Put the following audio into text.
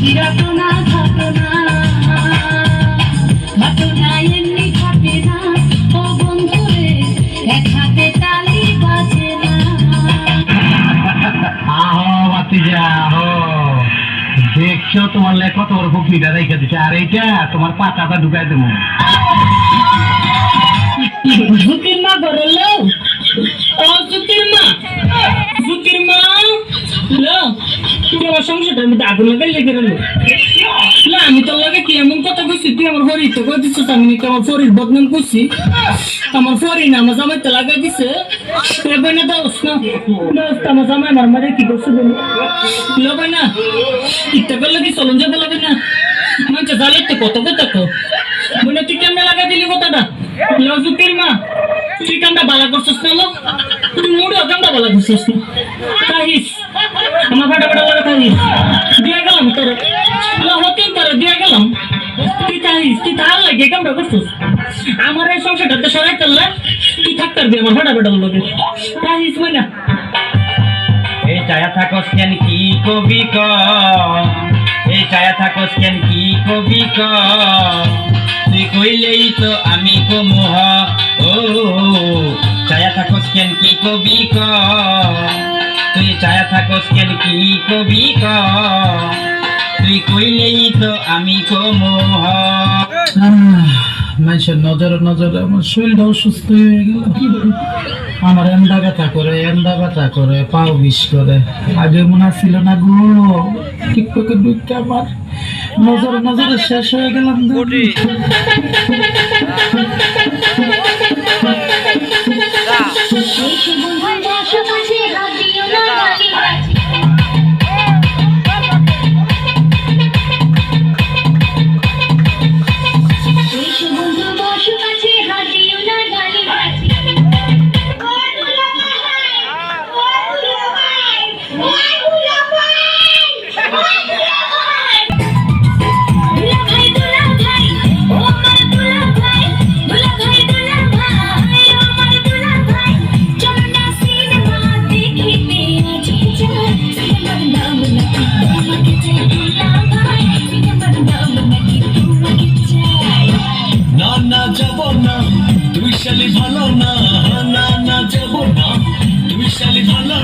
ঘটনা ঘটনা ঘটনা এমনি ঘটে না ও বন্ধুরে, এক হাতে তালি বাজে না। আহো বাতিজা আহো, দেখছো তোমার লেখা তোমার পুকুরিটা রেখে দিচ্ছে, আর এইটা তোমার পাতাটা ঢুকাই দেবো। জুতির মা বললো, ও জুতির মা, জুতির মা লো, তুই আমার সংসারটার মধ্যে আগুন লাগাই লেগে গেল না। আমি তোর লাগে কি এমন কথা কইছি, তুই আমার ফরি তো কই দিচ্ছিস, আমি নাকি আমার ফরির বদনাম করছি। আমার ফরি না আমার জামাই তো লাগাই দিছে, এবার না দোস না দোস, আমার জামাই আমার মারে কি করছে বলো লো ভাই না, ইচ্ছা করলে কি চলন যাবে লাগে না, মানে জালে তো কত কথা কো বলে, তুই কেমনে লাগাই দিলি কথাটা লো জুতির মা, তুই কামটা বালা করছিস না লো, তুই মুড়ে কামটা বালা করছিস না, কাহিস আমার ফাটা ফাটা লাগে কাহিস, দিয়ে গেলাম তোর হতে করে দিয়ে গেলাম, তুই কাহিস, তুই তার লাগে কামটা করছিস, আমার এই সংসারটাতে সরাই করলে তুই থাকতে পারবি আমার ফাটা ফাটা লাগে কাহিস মানে। এই ছায়া থাকস কেন কি কবি ক, এই ছায়া থাকস কেন কি কবি ক, তুই কইলেই তো আমি কমুহ, ও ছায়া থাকস কেন কি কবি ক, তুই ছায়া থাকস কেন কি কবি ক, তুই কইলেই তো আমি কমুহ। মানুষের নজরে নজরে আমার শরীরটা অসুস্থ হয়ে গেল। আমার এন্দা ব্যথা করে পাও বিষ করে, আগে মনে ছিল না গো, টিকটকে ঢুকতে আমার নজরে নজরে শেষ হয়ে গেলাম। না যাব না তুই শালি ভালো না, না না যাব না তুই শালি ভালো